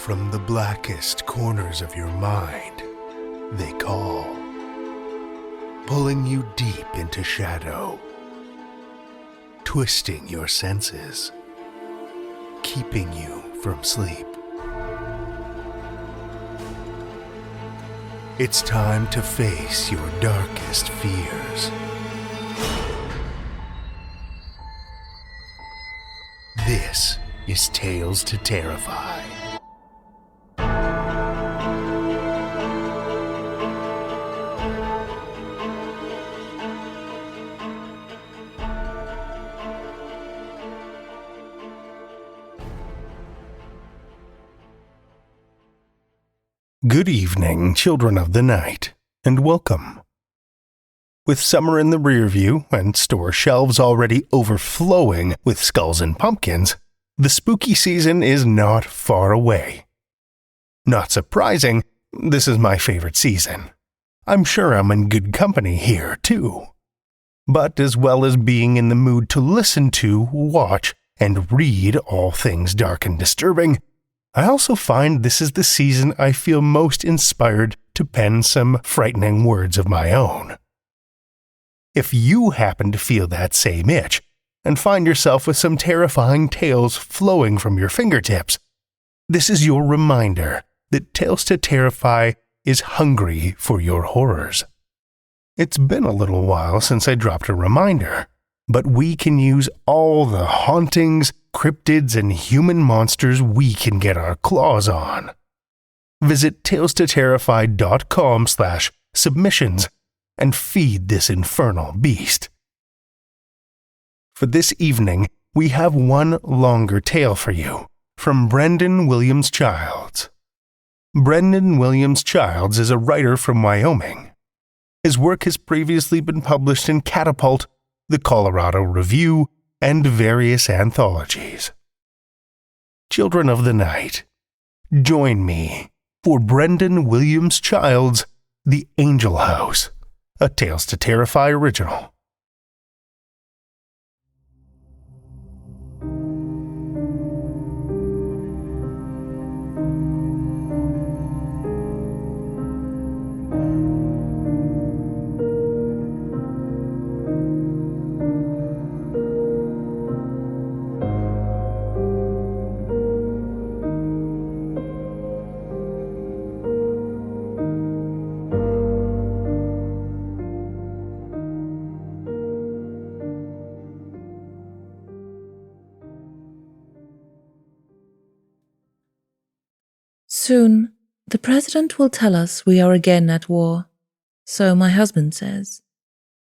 From the blackest corners of your mind, they call, pulling you deep into shadow, twisting your senses, keeping you from sleep. It's time to face your darkest fears. This is Tales to Terrify. Good evening, children of the night, and welcome. With summer in the rear view and store shelves already overflowing with skulls and pumpkins, the spooky season is not far away. Not surprising, this is my favorite season. I'm sure I'm in good company here, too. But as well as being in the mood to listen to, watch, and read all things dark and disturbing, I also find this is the season I feel most inspired to pen some frightening words of my own. If you happen to feel that same itch, and find yourself with some terrifying tales flowing from your fingertips, this is your reminder that Tales to Terrify is hungry for your horrors. It's been a little while since I dropped a reminder, but we can use all the hauntings, cryptids, and human monsters we can get our claws on. Visit talestoterrify.com/submissions and feed this infernal beast. For this evening, we have one longer tale for you from Brendan Williams Childs. Brendan Williams Childs is a writer from Wyoming. His work has previously been published in Catapult, the Colorado Review, and various anthologies. Children of the night, join me for Brendan Williams Childs' The Angel House, a Tales to Terrify original. Soon, the president will tell us we are again at war. So my husband says.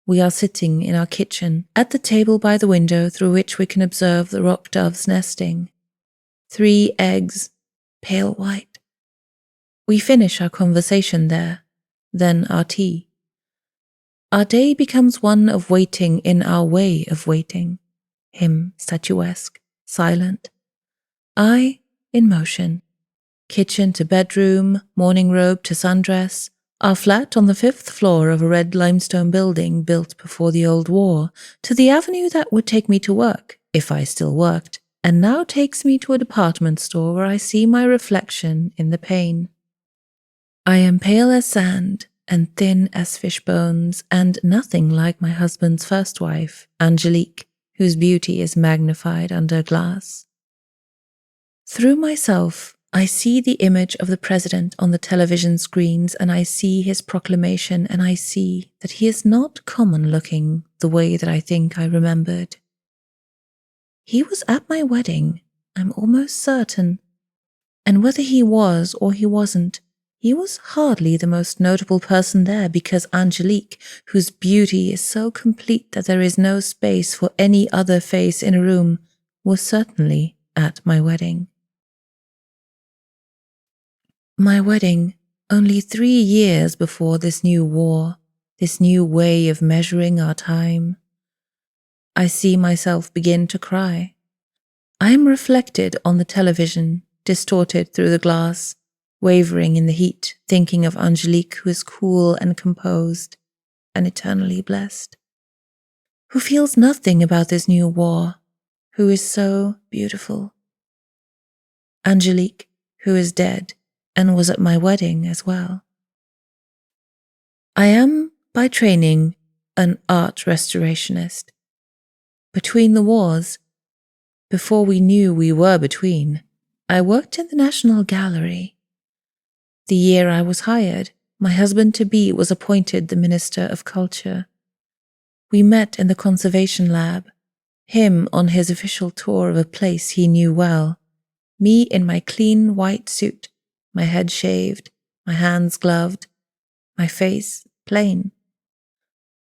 We are sitting in our kitchen, at the table by the window through which we can observe the rock doves nesting. 3 eggs, pale white. We finish our conversation there, then our tea. Our day becomes one of waiting in our way of waiting. Him statuesque, silent. I in motion. Kitchen to bedroom, morning robe to sundress, our flat on the 5th floor of a red limestone building built before the old war, to the avenue that would take me to work, if I still worked, and now takes me to a department store where I see my reflection in the pane. I am pale as sand and thin as fish bones, and nothing like my husband's first wife, Angelique, whose beauty is magnified under glass. Through myself, I see the image of the president on the television screens, and I see his proclamation, and I see that he is not common looking the way that I think I remembered. He was at my wedding, I'm almost certain. And whether he was or he wasn't, he was hardly the most notable person there, because Angelique, whose beauty is so complete that there is no space for any other face in a room, was certainly at my wedding. My wedding, only 3 years before this new war, this new way of measuring our time. I see myself begin to cry. I am reflected on the television, distorted through the glass, wavering in the heat, thinking of Angelique, who is cool and composed, and eternally blessed, who feels nothing about this new war, who is so beautiful. Angelique, who is dead and was at my wedding as well. I am, by training, an art restorationist. Between the wars, before we knew we were between, I worked in the National Gallery. The year I was hired, my husband-to-be was appointed the Minister of Culture. We met in the conservation lab, him on his official tour of a place he knew well, me in my clean white suit, my head shaved, my hands gloved, my face plain.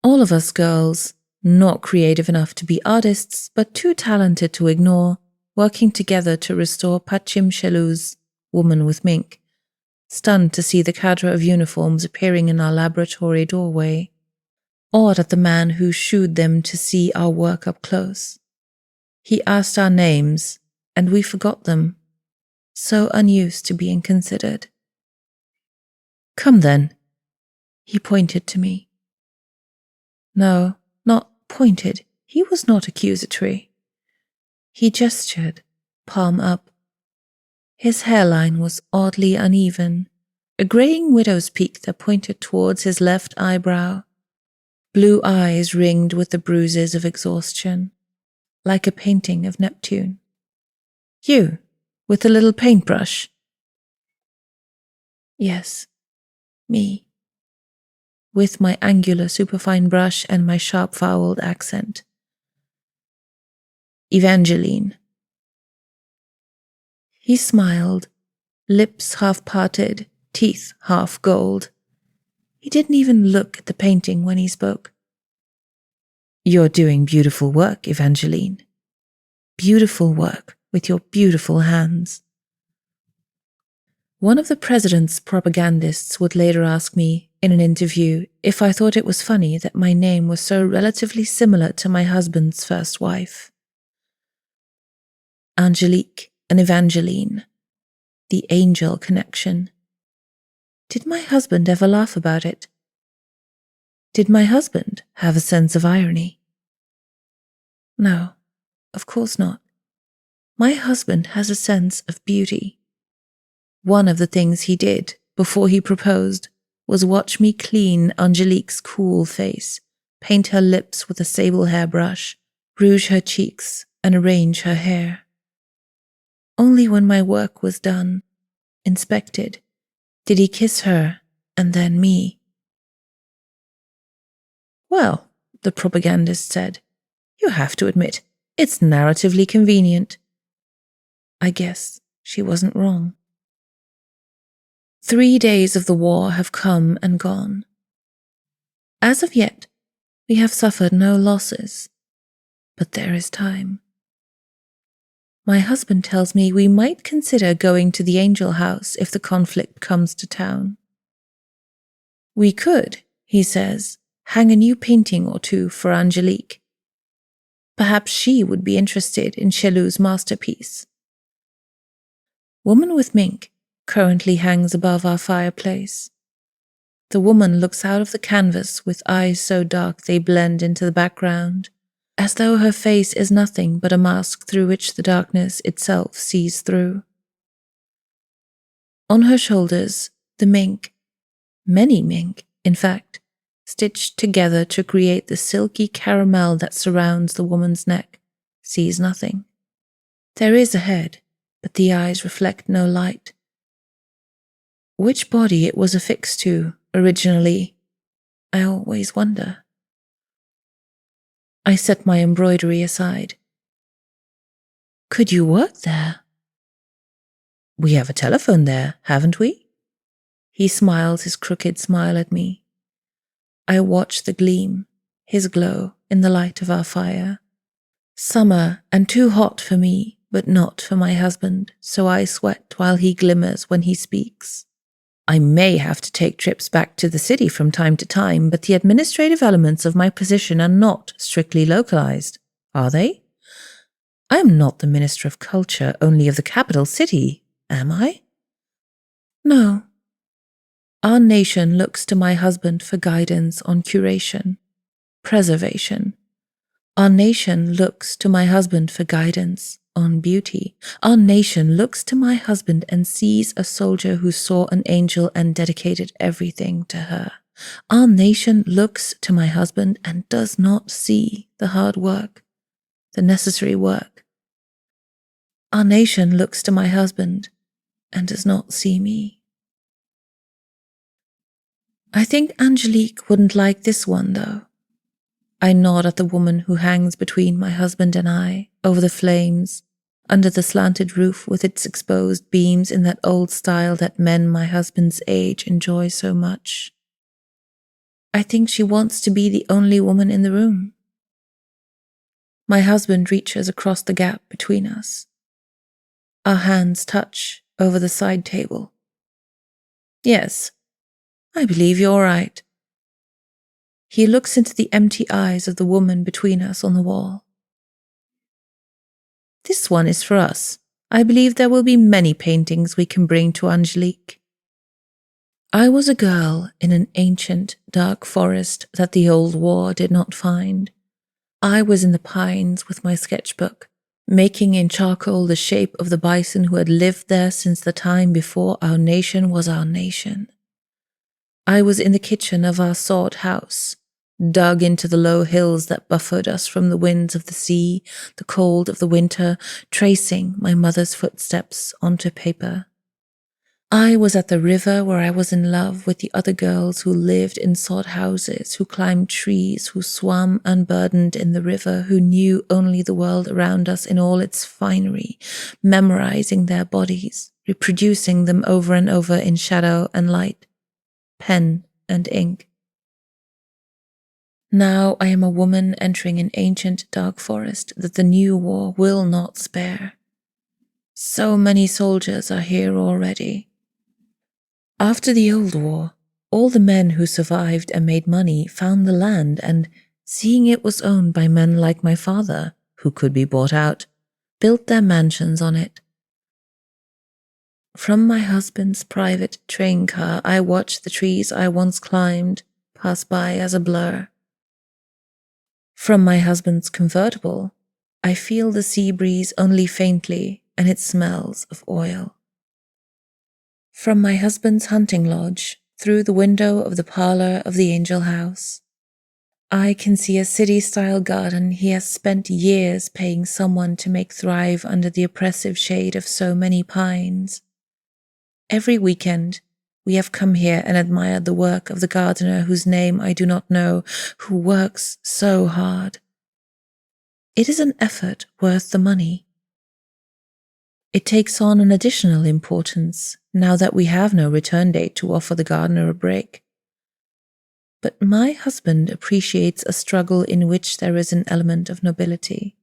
All of us girls, not creative enough to be artists, but too talented to ignore, working together to restore Pachim Shelu's Woman with Mink, stunned to see the cadre of uniforms appearing in our laboratory doorway, awed at the man who shooed them to see our work up close. He asked our names, and we forgot them, so unused to being considered. "Come then," he pointed to me. No, not pointed. He was not accusatory. He gestured, palm up. His hairline was oddly uneven, a graying widow's peak that pointed towards his left eyebrow, blue eyes ringed with the bruises of exhaustion, like a painting of Neptune. "You, with the little paintbrush?" "Yes, me. With my angular superfine brush and my sharp voweled accent. Evangeline." He smiled, lips half parted, teeth half gold. He didn't even look at the painting when he spoke. "You're doing beautiful work, Evangeline. Beautiful work with your beautiful hands." One of the president's propagandists would later ask me, in an interview, if I thought it was funny that my name was so relatively similar to my husband's first wife. Angelique and Evangeline, the angel connection. Did my husband ever laugh about it? Did my husband have a sense of irony? No, of course not. My husband has a sense of beauty. One of the things he did before he proposed was watch me clean Angelique's cool face, paint her lips with a sable hairbrush, rouge her cheeks, and arrange her hair. Only when my work was done, inspected, did he kiss her and then me. "Well," the propagandist said, "you have to admit, it's narratively convenient." I guess she wasn't wrong. 3 days of the war have come and gone. As of yet, we have suffered no losses, but there is time. My husband tells me we might consider going to the Angel House if the conflict comes to town. We could, he says, hang a new painting or two for Angelique. Perhaps she would be interested in Shelu's masterpiece. Woman with Mink currently hangs above our fireplace. The woman looks out of the canvas with eyes so dark they blend into the background, as though her face is nothing but a mask through which the darkness itself sees through. On her shoulders, the mink, many mink, in fact, stitched together to create the silky caramel that surrounds the woman's neck, sees nothing. There is a head, but the eyes reflect no light. Which body it was affixed to, originally, I always wonder. I set my embroidery aside. "Could you work there?" "We have a telephone there, haven't we?" He smiled his crooked smile at me. I watched the gleam, his glow, in the light of our fire. Summer and too hot for me, but not for my husband, so I sweat while he glimmers when he speaks. I may have to take trips back to the city from time to time, but the administrative elements of my position are not strictly localized, are they? I am not the Minister of Culture only of the capital city, am I? No. Our nation looks to my husband for guidance on curation, preservation. Our nation looks to my husband for guidance on beauty. Our nation looks to my husband and sees a soldier who saw an angel and dedicated everything to her. Our nation looks to my husband and does not see the hard work, the necessary work. Our nation looks to my husband and does not see me. I think Angelique wouldn't like this one, though. I nod at the woman who hangs between my husband and I, over the flames, under the slanted roof with its exposed beams in that old style that men my husband's age enjoy so much. I think she wants to be the only woman in the room. My husband reaches across the gap between us. Our hands touch over the side table. Yes, I believe you're right. He looks into the empty eyes of the woman between us on the wall. This one is for us. I believe there will be many paintings we can bring to Angelique. I was a girl in an ancient, dark forest that the old war did not find. I was in the pines with my sketchbook, making in charcoal the shape of the bison who had lived there since the time before our nation was our nation. I was in the kitchen of our sod house, dug into the low hills that buffered us from the winds of the sea, the cold of the winter, tracing my mother's footsteps onto paper. I was at the river where I was in love with the other girls who lived in sod houses, who climbed trees, who swam unburdened in the river, who knew only the world around us in all its finery, memorizing their bodies, reproducing them over and over in shadow and light, pen and ink. Now I am a woman entering an ancient dark forest that the new war will not spare. So many soldiers are here already. After the old war, all the men who survived and made money found the land and, seeing it was owned by men like my father, who could be bought out, built their mansions on it. From my husband's private train car, I watched the trees I once climbed pass by as a blur. From my husband's convertible, I feel the sea breeze only faintly, and it smells of oil. From my husband's hunting lodge, through the window of the parlor of the Angel House, I can see a city-style garden he has spent years paying someone to make thrive under the oppressive shade of so many pines. Every weekend, we have come here and admired the work of the gardener whose name I do not know, who works so hard. It is an effort worth the money. It takes on an additional importance now that we have no return date to offer the gardener a break. But my husband appreciates a struggle in which there is an element of nobility.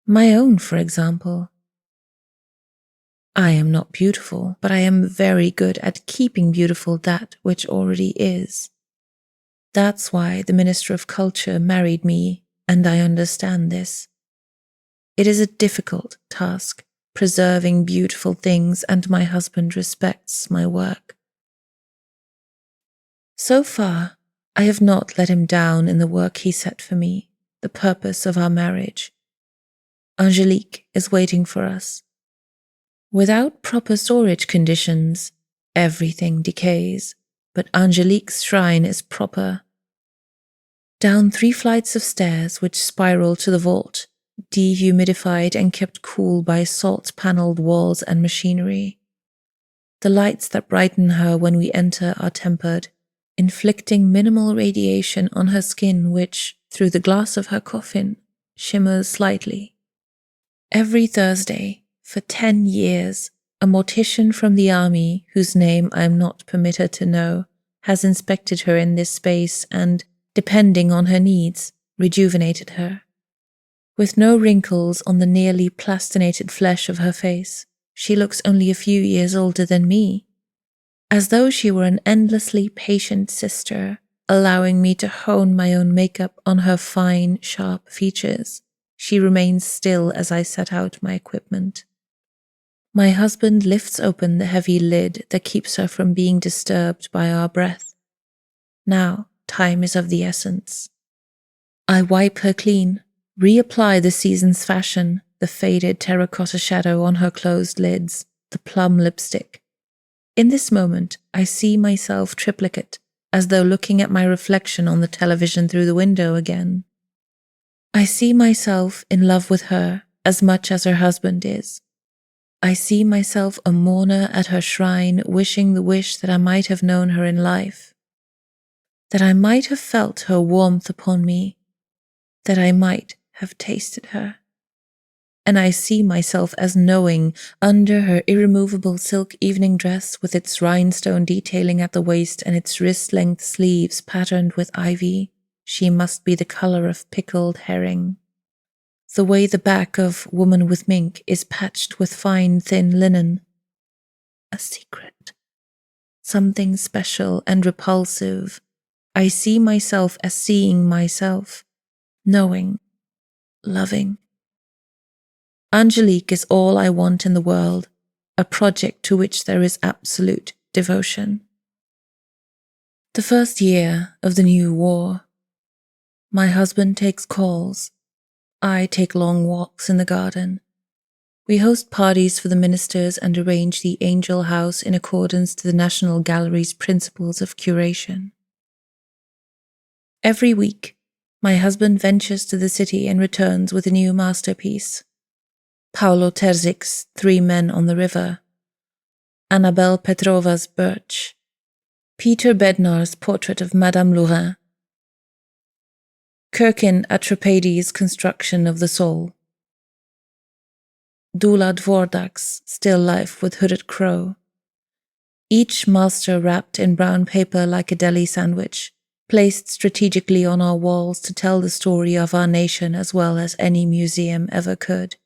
My own, for example. I am not beautiful, but I am very good at keeping beautiful that which already is. That's why the Minister of Culture married me, and I understand this. It is a difficult task, preserving beautiful things, and my husband respects my work. So far, I have not let him down in the work he set for me, the purpose of our marriage. Angelique is waiting for us. Without proper storage conditions, everything decays, but Angelique's shrine is proper. Down 3 flights of stairs which spiral to the vault, dehumidified and kept cool by salt-paneled walls and machinery. The lights that brighten her when we enter are tempered, inflicting minimal radiation on her skin which, through the glass of her coffin, shimmers slightly. Every Thursday, for 10 years, a mortician from the army, whose name I am not permitted to know, has inspected her in this space and, depending on her needs, rejuvenated her. With no wrinkles on the nearly plastinated flesh of her face, she looks only a few years older than me, as though she were an endlessly patient sister, allowing me to hone my own makeup on her fine, sharp features. She remains still as I set out my equipment. My husband lifts open the heavy lid that keeps her from being disturbed by our breath. Now, time is of the essence. I wipe her clean, reapply the season's fashion, the faded terracotta shadow on her closed lids, the plum lipstick. In this moment, I see myself triplicate, as though looking at my reflection on the television through the window again. I see myself in love with her as much as her husband is. I see myself a mourner at her shrine, wishing the wish that I might have known her in life, that I might have felt her warmth upon me, that I might have tasted her. And I see myself as knowing, under her irremovable silk evening dress with its rhinestone detailing at the waist and its wrist-length sleeves patterned with ivy, she must be the color of pickled herring. The way the back of Woman with Mink is patched with fine, thin linen. A secret. Something special and repulsive. I see myself as seeing myself, knowing, loving. Angelique is all I want in the world, a project to which there is absolute devotion. The first year of the new war. My husband takes calls. I take long walks in the garden. We host parties for the ministers and arrange the Angel House in accordance to the National Gallery's principles of curation. Every week, my husband ventures to the city and returns with a new masterpiece. Paolo Terzic's 3 Men on the River, Annabelle Petrova's Birch, Peter Bednar's portrait of Madame Lourin, Kirkin Atrapades' construction of the soul, Dula Dvordak's still life with hooded crow, each master wrapped in brown paper like a deli sandwich, placed strategically on our walls to tell the story of our nation as well as any museum ever could.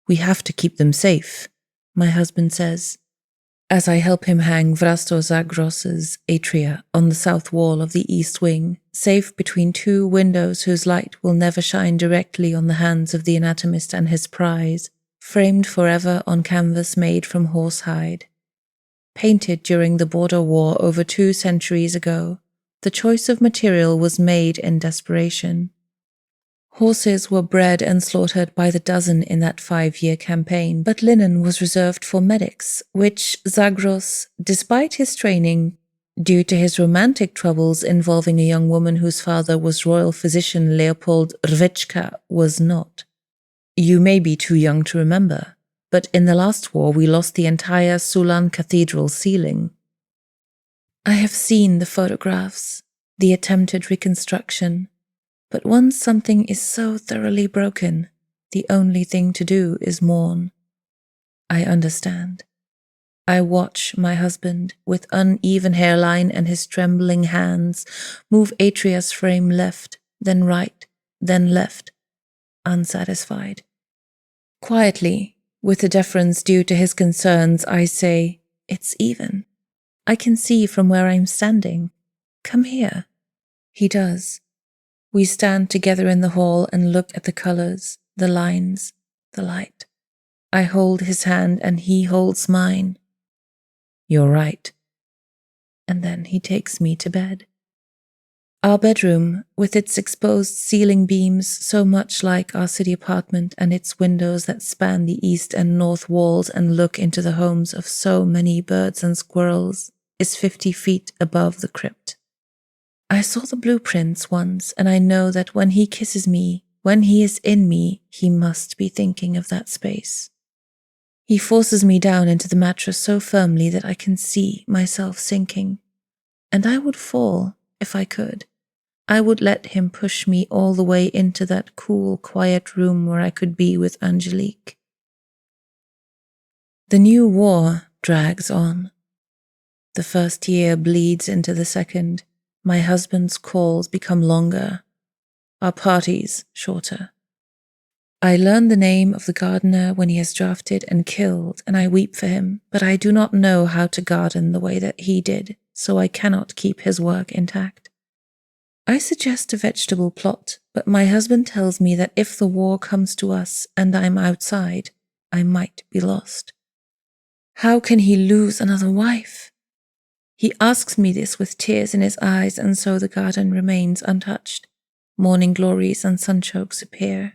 We have to keep them safe, my husband says, as I help him hang Vrasto Zagros's atria on the south wall of the east wing, safe between 2 windows whose light will never shine directly on the hands of the anatomist and his prize, framed forever on canvas made from horsehide. Painted during the border war over 2 centuries ago, the choice of material was made in desperation. Horses were bred and slaughtered by the dozen in that 5-year campaign, but linen was reserved for medics, which Zagros, despite his training, due to his romantic troubles involving a young woman whose father was royal physician Leopold Rvechka, was not. You may be too young to remember, but in the last war we lost the entire Sulan Cathedral ceiling. I have seen the photographs, the attempted reconstruction, but once something is so thoroughly broken, the only thing to do is mourn. I understand. I watch my husband, with uneven hairline and his trembling hands, move Atria's frame left, then right, then left, unsatisfied. Quietly, with the deference due to his concerns, I say, "It's even. I can see from where I'm standing. Come here." He does. We stand together in the hall and look at the colors, the lines, the light. I hold his hand and he holds mine. "You're right." And then he takes me to bed. Our bedroom, with its exposed ceiling beams so much like our city apartment and its windows that span the east and north walls and look into the homes of so many birds and squirrels, is 50 feet above the crypt. I saw the blueprints once, and I know that when he kisses me, when he is in me, he must be thinking of that space. He forces me down into the mattress so firmly that I can see myself sinking, and I would fall if I could. I would let him push me all the way into that cool, quiet room where I could be with Angelique. The new war drags on. The first year bleeds into the second. My husband's calls become longer, our parties shorter. I learn the name of the gardener when he has drafted and killed, and I weep for him, but I do not know how to garden the way that he did, so I cannot keep his work intact. I suggest a vegetable plot, but my husband tells me that if the war comes to us and I'm outside, I might be lost. How can he lose another wife? He asks me this with tears in his eyes, and so the garden remains untouched. Morning glories and sunchokes appear.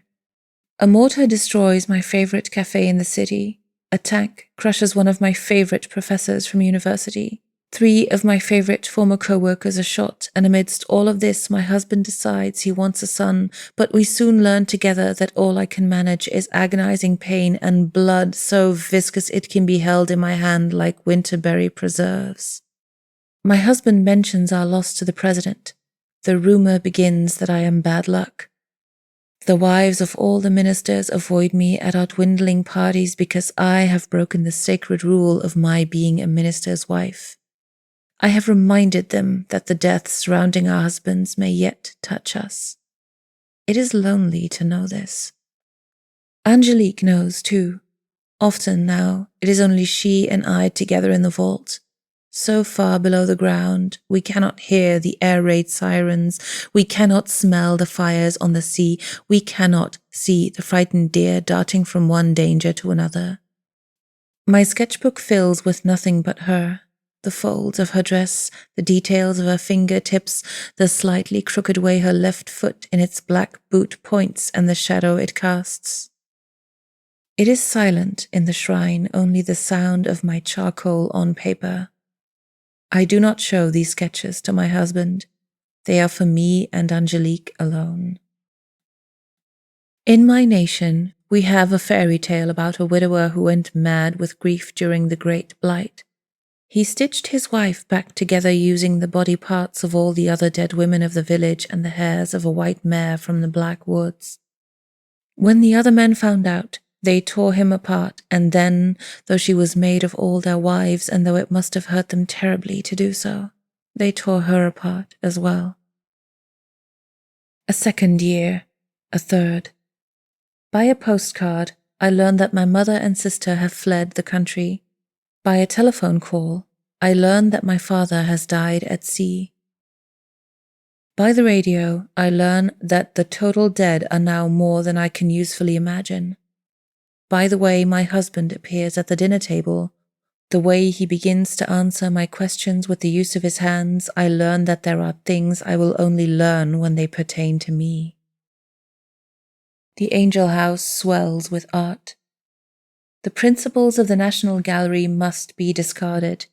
A mortar destroys my favorite cafe in the city. A tank crushes one of my favorite professors from university. 3 of my favorite former co-workers are shot, and amidst all of this, my husband decides he wants a son, but we soon learn together that all I can manage is agonizing pain and blood so viscous it can be held in my hand like winterberry preserves. My husband mentions our loss to the president. The rumor begins that I am bad luck. The wives of all the ministers avoid me at our dwindling parties because I have broken the sacred rule of my being a minister's wife. I have reminded them that the deaths surrounding our husbands may yet touch us. It is lonely to know this. Angelique knows too. Often now, it is only she and I together in the vault. So far below the ground, we cannot hear the air raid sirens, we cannot smell the fires on the sea, we cannot see the frightened deer darting from one danger to another. My sketchbook fills with nothing but her. The folds of her dress, the details of her fingertips, the slightly crooked way her left foot in its black boot points and the shadow it casts. It is silent in the shrine, only the sound of my charcoal on paper. I do not show these sketches to my husband. They are for me and Angelique alone. In my nation, we have a fairy tale about a widower who went mad with grief during the Great Blight. He stitched his wife back together using the body parts of all the other dead women of the village and the hairs of a white mare from the Black Woods. When the other men found out, they tore him apart, and then, though she was made of all their wives, and though it must have hurt them terribly to do so, they tore her apart as well. A second year, a third. By a postcard, I learned that my mother and sister have fled the country. By a telephone call, I learned that my father has died at sea. By the radio, I learn that the total dead are now more than I can usefully imagine. By the way my husband appears at the dinner table, the way he begins to answer my questions with the use of his hands, I learn that there are things I will only learn when they pertain to me. The Angel House swells with art. The principles of the National Gallery must be discarded.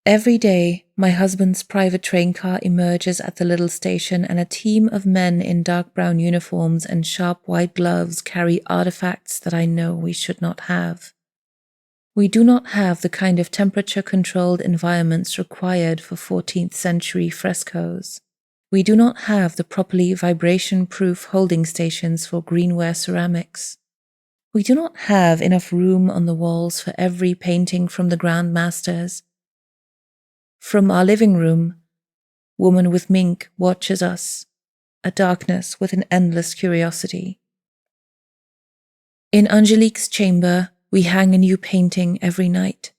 Every day, my husband's private train car emerges at the little station, and a team of men in dark brown uniforms and sharp white gloves carry artifacts that I know we should not have. We do not have the kind of temperature-controlled environments required for 14th century frescoes. We do not have the properly vibration-proof holding stations for greenware ceramics. We do not have enough room on the walls for every painting from the Grand Masters. From our living room, woman with mink watches us, a darkness with an endless curiosity. In Angelique's chamber, we hang a new painting every night.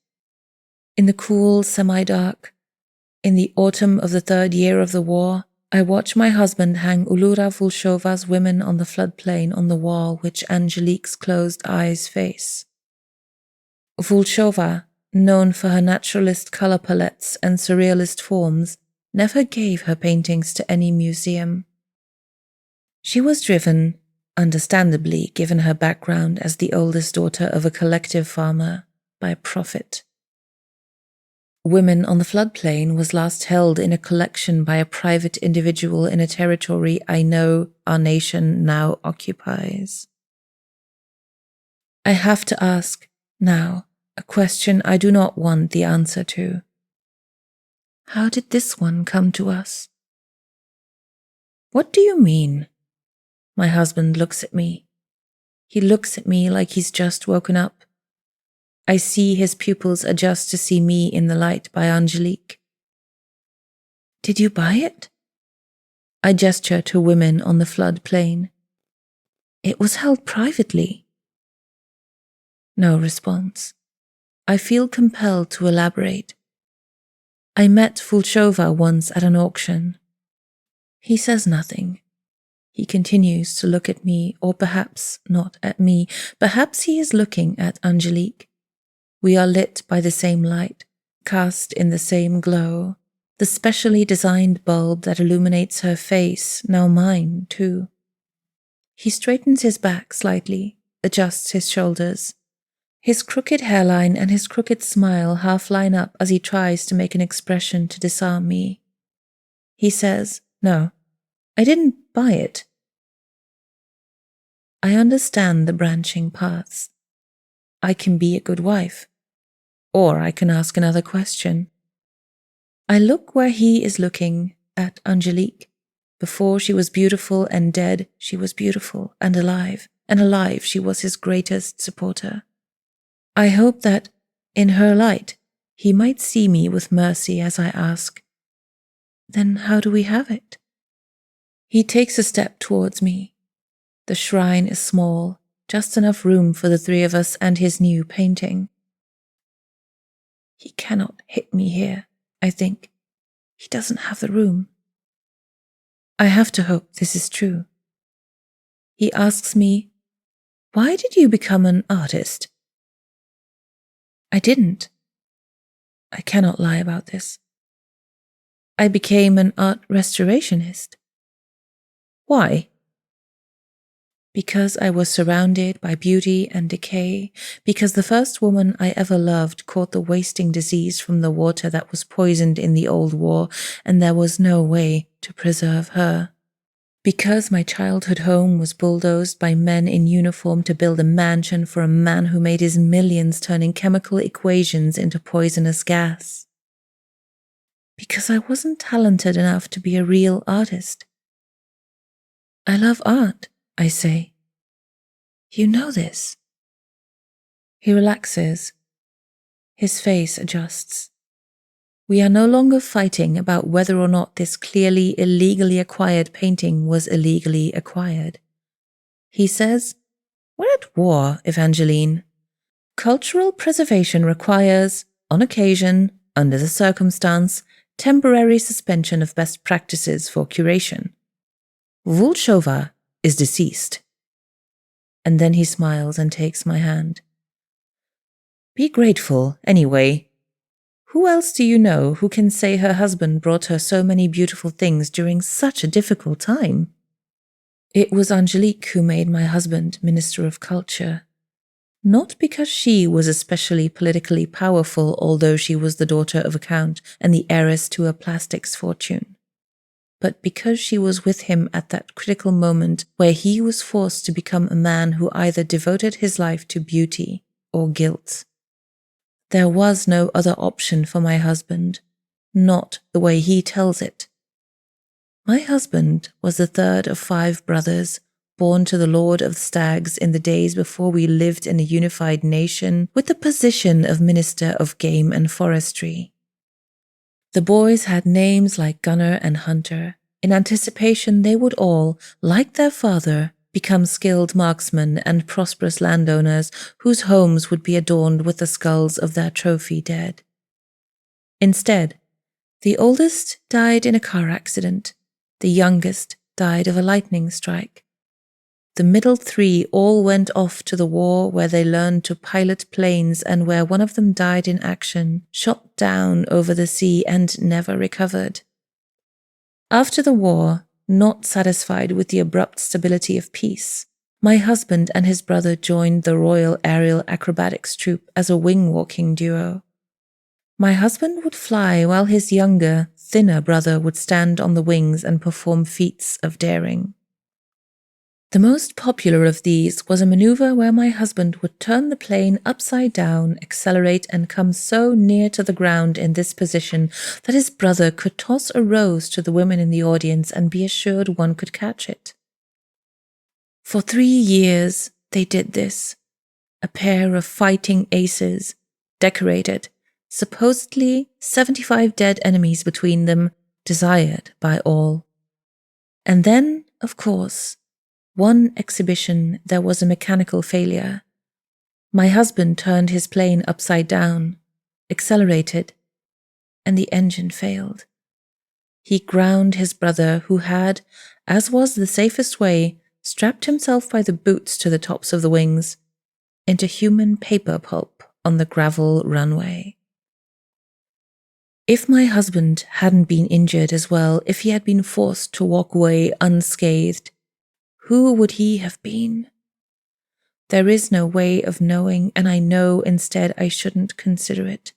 In the cool semi-dark, in the autumn of the 3rd year of the war, I watch my husband hang Ulura Vulshova's Women on the Floodplain on the wall which Angelique's closed eyes face. Vulshova, known for her naturalist color palettes and surrealist forms, never gave her paintings to any museum. She was driven, understandably given her background as the oldest daughter of a collective farmer, by profit. Women on the Floodplain was last held in a collection by a private individual in a territory I know our nation now occupies. I have to ask, now, a question I do not want the answer to. How did this one come to us? What do you mean? My husband looks at me. He looks at me like he's just woken up. I see his pupils adjust to see me in the light by Angelique. Did you buy it? I gesture to Women on the Floodplain. It was held privately. No response. I feel compelled to elaborate. I met Vulshova once at an auction. He says nothing. He continues to look at me, or perhaps not at me. Perhaps he is looking at Angelique. We are lit by the same light, cast in the same glow, the specially designed bulb that illuminates her face, now mine too. He straightens his back slightly, adjusts his shoulders. His crooked hairline and his crooked smile half line up as he tries to make an expression to disarm me. He says, "No, I didn't buy it." I understand the branching paths. I can be a good wife, or I can ask another question. I look where he is looking, at Angelique. Before she was beautiful and dead, she was beautiful and alive she was his greatest supporter. I hope that, in her light, he might see me with mercy as I ask, "Then how do we have it?" He takes a step towards me. The shrine is small, just enough room for the three of us and his new painting. He cannot hit me here, I think. He doesn't have the room. I have to hope this is true. He asks me, "Why did you become an artist?" I didn't. I cannot lie about this. I became an art restorationist. Why? Because I was surrounded by beauty and decay, because the first woman I ever loved caught the wasting disease from the water that was poisoned in the old war, and there was no way to preserve her. Because my childhood home was bulldozed by men in uniform to build a mansion for a man who made his millions turning chemical equations into poisonous gas. Because I wasn't talented enough to be a real artist. I love art, I say. You know this. He relaxes. His face adjusts. We are no longer fighting about whether or not this clearly illegally acquired painting was illegally acquired. He says, "We're at war, Evangeline. Cultural preservation requires, on occasion, under the circumstance, temporary suspension of best practices for curation. Vulchova is deceased." And then he smiles and takes my hand. Be grateful, anyway. Who else do you know who can say her husband brought her so many beautiful things during such a difficult time? It was Angelique who made my husband Minister of Culture. Not because she was especially politically powerful, although she was the daughter of a count and the heiress to a plastics fortune, but because she was with him at that critical moment where he was forced to become a man who either devoted his life to beauty or guilt. There was no other option for my husband, not the way he tells it. My husband was the third of 5 brothers, born to the Lord of the Stags in the days before we lived in a unified nation with the position of Minister of Game and Forestry. The boys had names like Gunner and Hunter, in anticipation they would all, like their father, become skilled marksmen and prosperous landowners whose homes would be adorned with the skulls of their trophy dead. Instead, the oldest died in a car accident, the youngest died of a lightning strike. The middle 3 all went off to the war where they learned to pilot planes and where one of them died in action, shot down over the sea and never recovered. After the war, not satisfied with the abrupt stability of peace, my husband and his brother joined the Royal Aerial Acrobatics Troupe as a wing-walking duo. My husband would fly while his younger, thinner brother would stand on the wings and perform feats of daring. The most popular of these was a maneuver where my husband would turn the plane upside down, accelerate, and come so near to the ground in this position that his brother could toss a rose to the women in the audience and be assured one could catch it. For 3 years they did this, a pair of fighting aces, decorated, supposedly 75 dead enemies between them, desired by all. And then, of course, one exhibition there was a mechanical failure. My husband turned his plane upside down, accelerated, and the engine failed. He ground his brother, who had, as was the safest way, strapped himself by the boots to the tops of the wings, into human paper pulp on the gravel runway. If my husband hadn't been injured as well, if he had been forced to walk away unscathed, Who would he have been? There is no way of knowing, and I know instead I shouldn't consider it.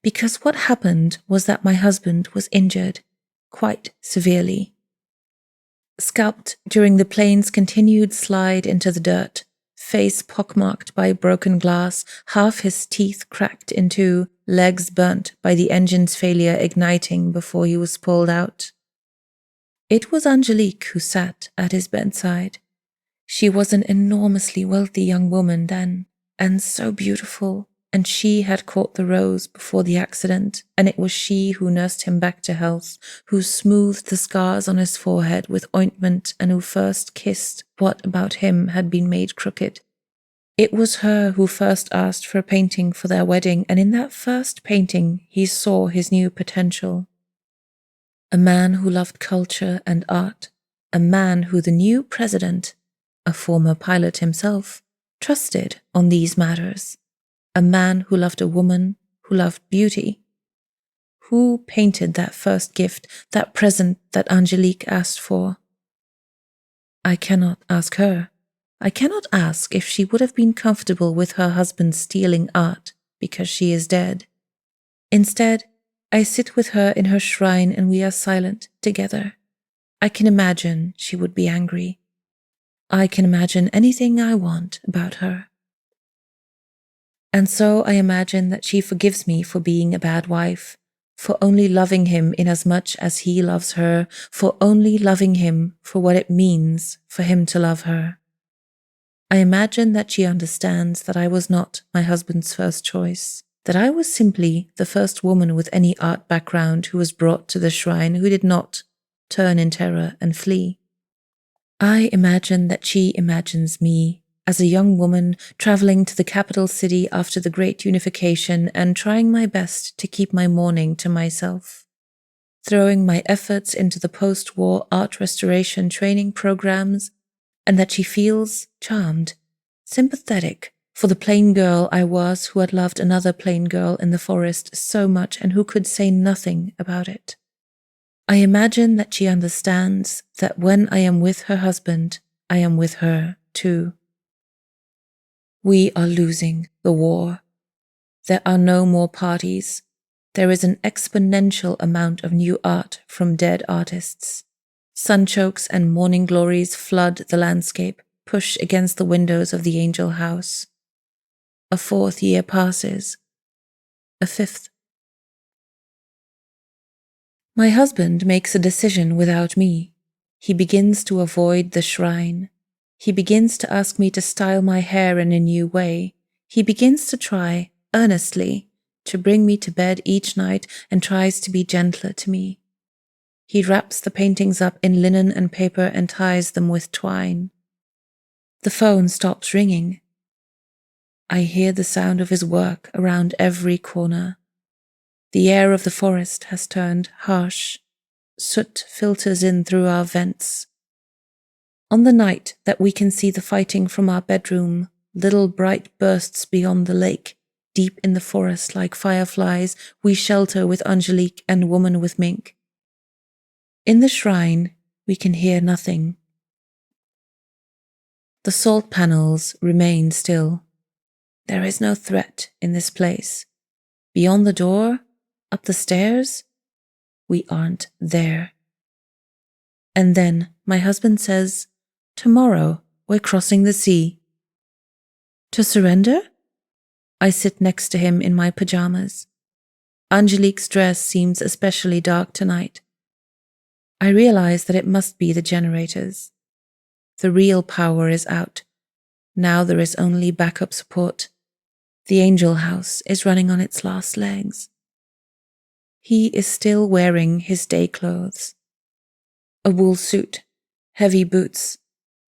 Because what happened was that my husband was injured, quite severely. Scalped during the plane's continued slide into the dirt, face pockmarked by broken glass, half his teeth cracked in two, legs burnt by the engine's failure igniting before he was pulled out. It was Angelique who sat at his bedside. She was an enormously wealthy young woman then, and so beautiful, and she had caught the rose before the accident, and it was she who nursed him back to health, who smoothed the scars on his forehead with ointment, and who first kissed what about him had been made crooked. It was her who first asked for a painting for their wedding, and in that first painting he saw his new potential. A man who loved culture and art, a man who the new president, a former pilot himself, trusted on these matters, a man who loved a woman, who loved beauty. Who painted that first gift, that present that Angelique asked for? I cannot ask her. I cannot ask if she would have been comfortable with her husband stealing art because she is dead. Instead, I sit with her in her shrine and we are silent together. I can imagine she would be angry. I can imagine anything I want about her. And so I imagine that she forgives me for being a bad wife, for only loving him inasmuch as he loves her, for only loving him for what it means for him to love her. I imagine that she understands that I was not my husband's first choice, that I was simply the first woman with any art background who was brought to the shrine who did not turn in terror and flee. I imagine that she imagines me as a young woman traveling to the capital city after the Great Unification and trying my best to keep my mourning to myself, throwing my efforts into the post-war art restoration training programs, and that she feels charmed, sympathetic for the plain girl I was who had loved another plain girl in the forest so much and who could say nothing about it. I imagine that she understands that when I am with her husband, I am with her too. We are losing the war. There are no more parties. There is an exponential amount of new art from dead artists. Sunchokes and morning glories flood the landscape, push against the windows of the angel house. A 4th year passes. A 5th. My husband makes a decision without me. He begins to avoid the shrine. He begins to ask me to style my hair in a new way. He begins to try, earnestly, to bring me to bed each night and tries to be gentler to me. He wraps the paintings up in linen and paper and ties them with twine. The phone stops ringing. I hear the sound of his work around every corner. The air of the forest has turned harsh. Soot filters in through our vents. On the night that we can see the fighting from our bedroom, little bright bursts beyond the lake, deep in the forest like fireflies, we shelter with Angelique and Woman with Mink. In the shrine, we can hear nothing. The salt panels remain still. There is no threat in this place. Beyond the door, up the stairs, we aren't there. And then my husband says, "Tomorrow we're crossing the sea." To surrender? I sit next to him in my pajamas. Angelique's dress seems especially dark tonight. I realize that it must be the generators. The real power is out. Now there is only backup support. The angel house is running on its last legs. He is still wearing his day clothes. A wool suit, heavy boots.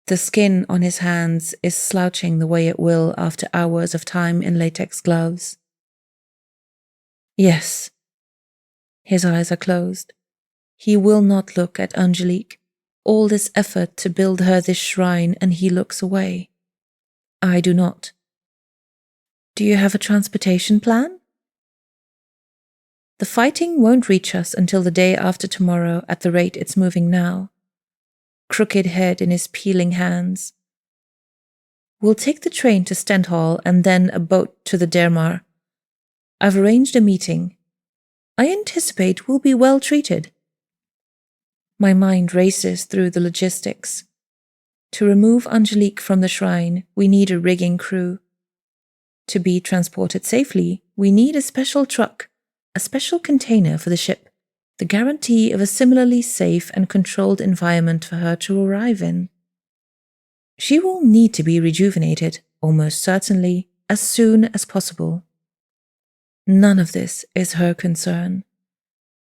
The skin on his hands is slouching the way it will after hours of time in latex gloves. Yes. His eyes are closed. He will not look at Angelique. All this effort to build her this shrine, and he looks away. I do not. Do you have a transportation plan? The fighting won't reach us until the day after tomorrow at the rate it's moving now. crooked head in his peeling hands. We'll take the train to Stenthal and then a boat to the Dermar. I've arranged a meeting. I anticipate we'll be well treated. My mind races through the logistics. To remove Angelique from the shrine, we need a rigging crew. To be transported safely, we need a special truck, a special container for the ship, the guarantee of a similarly safe and controlled environment for her to arrive in. She will need to be rejuvenated, almost certainly, as soon as possible. None of this is her concern.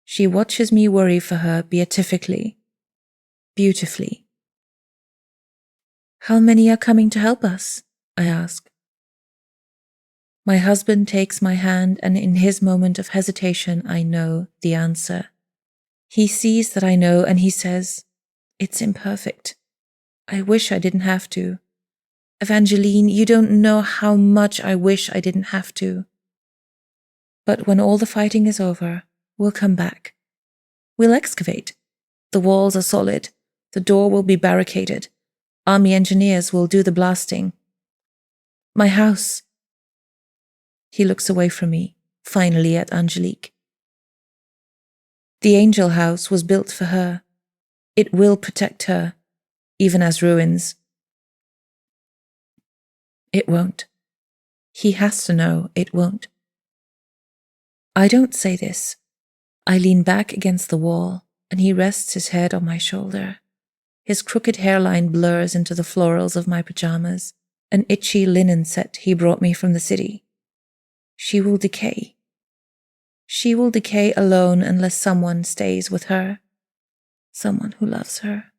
She watches me worry for her beatifically, beautifully. How many are coming to help us? I ask. My husband takes my hand, and in his moment of hesitation, I know the answer. He sees that I know, and he says, "It's imperfect. I wish I didn't have to. Evangeline, you don't know how much I wish I didn't have to. But when all the fighting is over, we'll come back. We'll excavate. The walls are solid. The door will be barricaded. Army engineers will do the blasting. My house." He looks away from me, finally at Angelique. The angel house was built for her. It will protect her, even as ruins. It won't. He has to know it won't. I don't say this. I lean back against the wall, and he rests his head on my shoulder. His crooked hairline blurs into the florals of my pajamas, an itchy linen set he brought me from the city. She will decay. She will decay alone unless someone stays with her. Someone who loves her.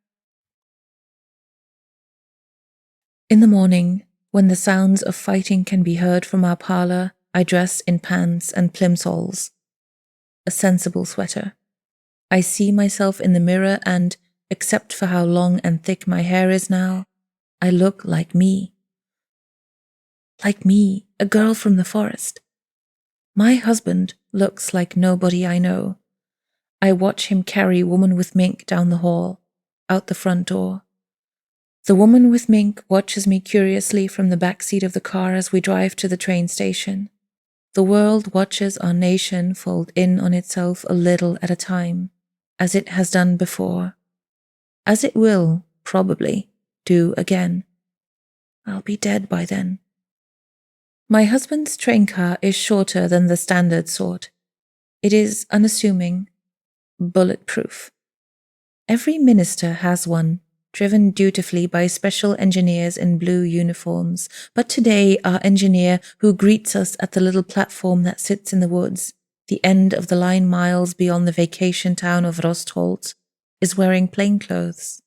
In the morning, when the sounds of fighting can be heard from our parlor, I dress in pants and plimsolls. A sensible sweater. I see myself in the mirror and, except for how long and thick my hair is now, I look like me. Like me, a girl from the forest. My husband looks like nobody I know. I watch him carry Woman with Mink down the hall, out the front door. The woman with mink watches me curiously from the back seat of the car as we drive to the train station. The world watches our nation fold in on itself a little at a time, as it has done before, as it will, probably, do again. I'll be dead by then. My husband's train car is shorter than the standard sort. It is unassuming, bulletproof. Every minister has one, driven dutifully by special engineers in blue uniforms, but today our engineer, who greets us at the little platform that sits in the woods, the end of the line miles beyond the vacation town of Rostholt, is wearing plain clothes.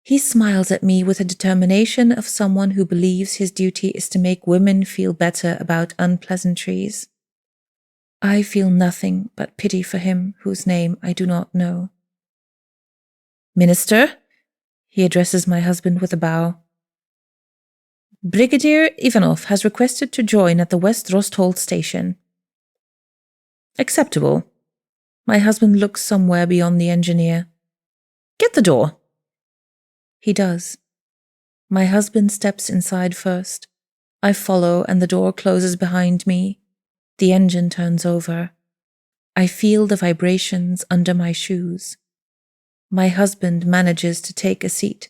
He smiles at me with the determination of someone who believes his duty is to make women feel better about unpleasantries. I feel nothing but pity for him whose name I do not know. "Minister," he addresses my husband with a bow. "Brigadier Ivanov has requested to join at the West Rostholt station." "Acceptable." My husband looks somewhere beyond the engineer. "Get the door." He does. My husband steps inside first. I follow, and the door closes behind me. The engine turns over. I feel the vibrations under my shoes. My husband manages to take a seat.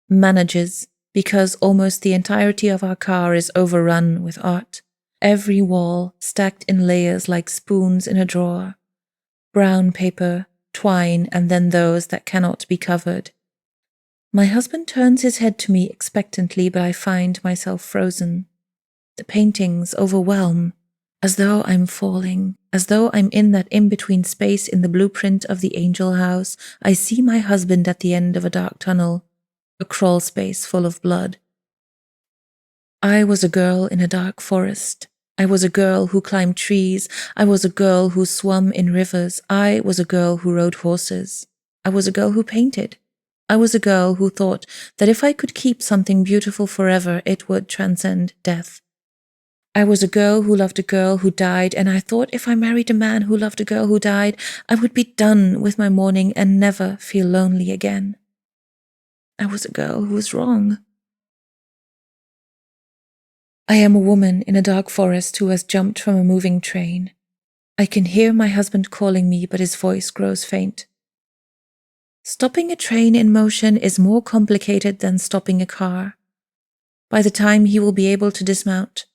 Manages, because almost the entirety of our car is overrun with art. Every wall stacked in layers like spoons in a drawer. Brown paper, twine, and then those that cannot be covered. My husband turns his head to me expectantly, but I find myself frozen. The paintings overwhelm, as though I'm falling, as though I'm in that in-between space in the blueprint of the angel house. I see my husband at the end of a dark tunnel, a crawl space full of blood. I was a girl in a dark forest. I was a girl who climbed trees. I was a girl who swam in rivers. I was a girl who rode horses. I was a girl who painted. I was a girl who thought that if I could keep something beautiful forever, it would transcend death. I was a girl who loved a girl who died, and I thought if I married a man who loved a girl who died, I would be done with my mourning and never feel lonely again. I was a girl who was wrong. I am a woman in a dark forest who has jumped from a moving train. I can hear my husband calling me, but his voice grows faint. Stopping a train in motion is more complicated than stopping a car. By the time he will be able to dismount,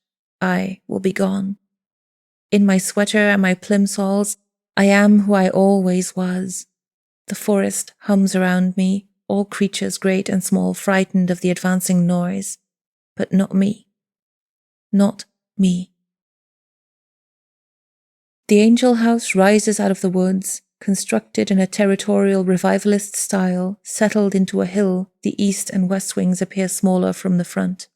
I will be gone. In my sweater and my plimsolls, I am who I always was. The forest hums around me, all creatures great and small frightened of the advancing noise, but not me. Not me. The Angel House rises out of the woods, constructed in a territorial revivalist style, settled into a hill. The east and west wings appear smaller from the front.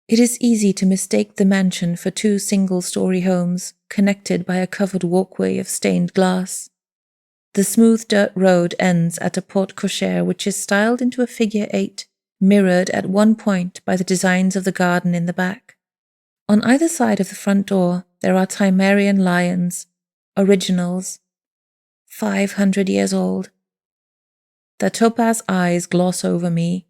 It is easy to mistake the mansion for two single-story homes, connected by a covered walkway of stained glass. The smooth dirt road ends at a porte cochere which is styled into a figure 8, mirrored at one point by the designs of the garden in the back. On either side of the front door, there are Timerian lions, originals, 500 years old. Their topaz eyes gloss over me.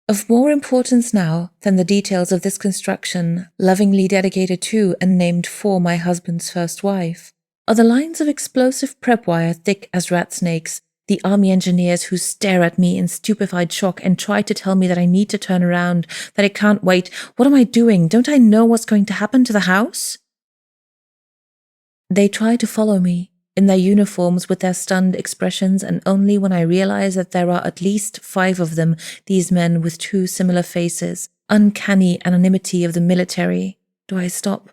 Of more importance now than the details of this construction, lovingly dedicated to and named for my husband's first wife, are the lines of explosive prep wire thick as rat snakes, the army engineers who stare at me in stupefied shock and try to tell me that I need to turn around, that I can't wait. What am I doing? Don't I know what's going to happen to the house? They try to follow me, in their uniforms with their stunned expressions, and only when I realize that there are at least 5 of them, these men with 2 similar faces, uncanny anonymity of the military, do I stop.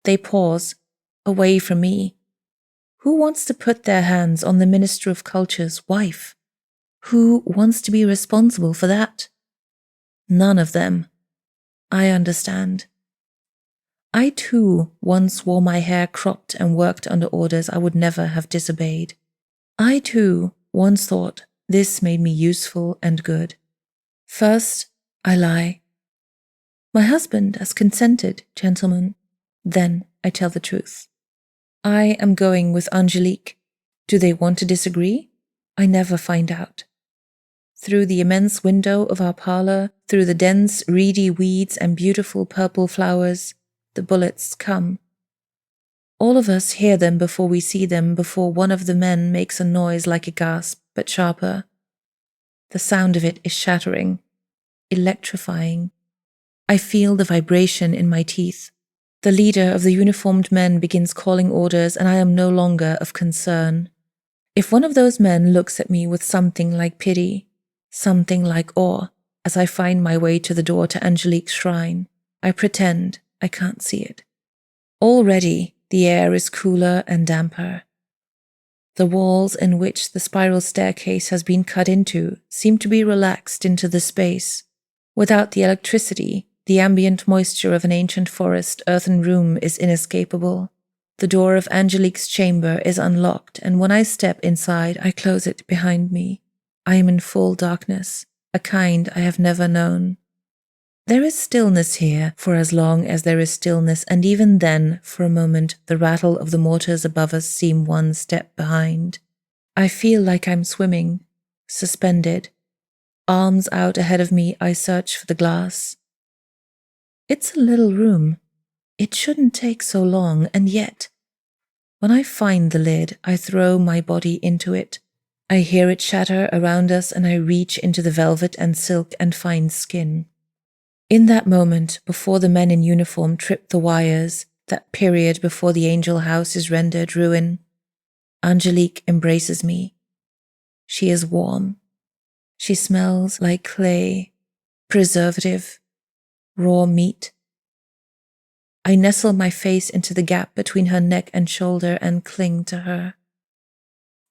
They pause, away from me. Who wants to put their hands on the Minister of Culture's wife? Who wants to be responsible for that? None of them. I understand. I too once wore my hair cropped and worked under orders I would never have disobeyed. I too once thought this made me useful and good. First, I lie. My husband has consented, gentlemen. Then I tell the truth. I am going with Angelique. Do they want to disagree? I never find out. Through the immense window of our parlor, through the dense, reedy weeds and beautiful purple flowers, the bullets come. All of us hear them before we see them, before one of the men makes a noise like a gasp, but sharper. The sound of it is shattering, electrifying. I feel the vibration in my teeth. The leader of the uniformed men begins calling orders, and I am no longer of concern. If one of those men looks at me with something like pity, something like awe, as I find my way to the door to Angelique's shrine, I pretend I can't see it. Already, the air is cooler and damper. The walls in which the spiral staircase has been cut into seem to be relaxed into the space. Without the electricity, the ambient moisture of an ancient forest earthen room is inescapable. The door of Angelique's chamber is unlocked, and when I step inside, I close it behind me. I am in full darkness, a kind I have never known. There is stillness here for as long as there is stillness, and even then, for a moment, the rattle of the mortars above us seem one step behind. I feel like I'm swimming, suspended. Arms out ahead of me, I search for the glass. It's a little room. It shouldn't take so long, and yet, when I find the lid, I throw my body into it. I hear it shatter around us, and I reach into the velvet and silk and find skin. In that moment, before the men in uniform trip the wires, that period before the Angel House is rendered ruin, Angelique embraces me. She is warm. She smells like clay, preservative, raw meat. I nestle my face into the gap between her neck and shoulder and cling to her.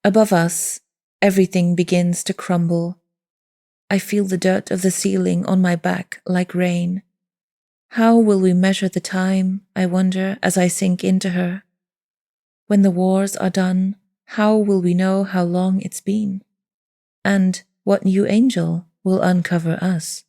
Above us, everything begins to crumble. I feel the dirt of the ceiling on my back like rain. How will we measure the time, I wonder, as I sink into her? When the wars are done, how will we know how long it's been? And what new angel will uncover us?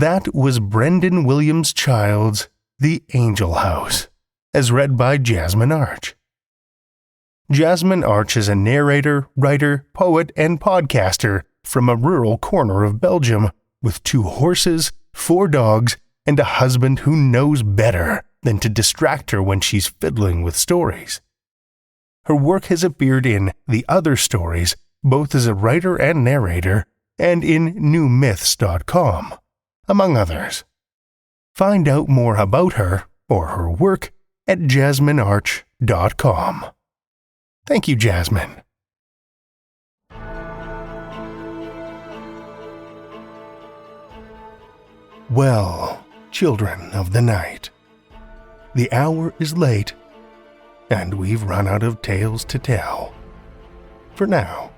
That was Brendan Williams Child's The Angel House, as read by Jasmine Arch. Jasmine Arch is a narrator, writer, poet, and podcaster from a rural corner of Belgium with 2 horses, 4 dogs, and a husband who knows better than to distract her when she's fiddling with stories. Her work has appeared in The Other Stories, both as a writer and narrator, and in newmyths.com, among others. Find out more about her or her work at jasminearch.com. Thank you, Jasmine. Well, children of the night, the hour is late, and we've run out of tales to tell. For now.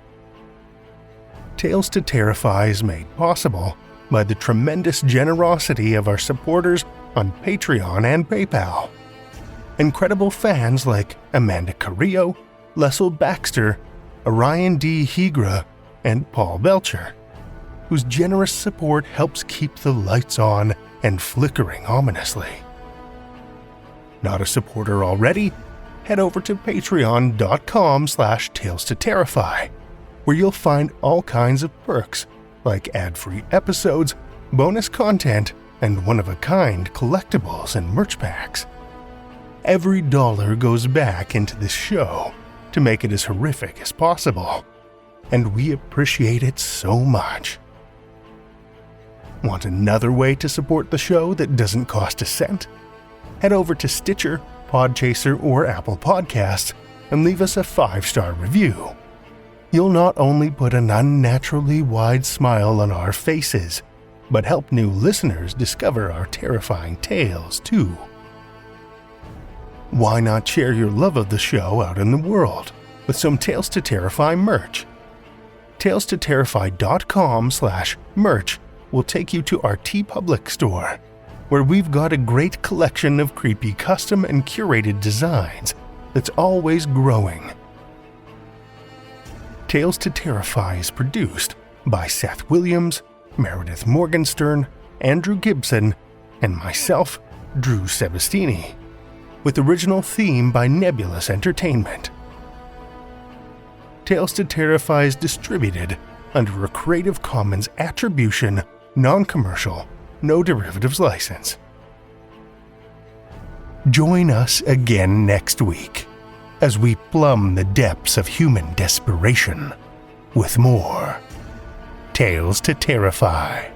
Tales to Terrify is made possible by the tremendous generosity of our supporters on Patreon and PayPal. Incredible fans like Amanda Carrillo, Lestle Baxter, Orion D, Hegre, and Paul Belcher, whose generous support helps keep the lights on and flickering ominously. Not a supporter already? Head over to patreon.com/Tales to Terrify, where you'll find all kinds of perks like ad-free episodes, bonus content, and one-of-a-kind collectibles and merch packs. Every dollar goes back into this show to make it as horrific as possible, and we appreciate it so much. Want another way to support the show that doesn't cost a cent? Head over to Stitcher, Podchaser, or Apple Podcasts and leave us a 5-star review. You'll not only put an unnaturally wide smile on our faces, but help new listeners discover our terrifying tales too. Why not share your love of the show out in the world with some Tales to Terrify merch? TalesToTerrify.com/merch will take you to our TeePublic store, where we've got a great collection of creepy custom and curated designs that's always growing. Tales to Terrify is produced by Seth Williams, Meredith Morgenstern, Andrew Gibson, and myself, Drew Sebastini, with original theme by Nebulous Entertainment. Tales to Terrify is distributed under a Creative Commons Attribution, Non-Commercial, No Derivatives license. Join us again next week as we plumb the depths of human desperation with more Tales to Terrify.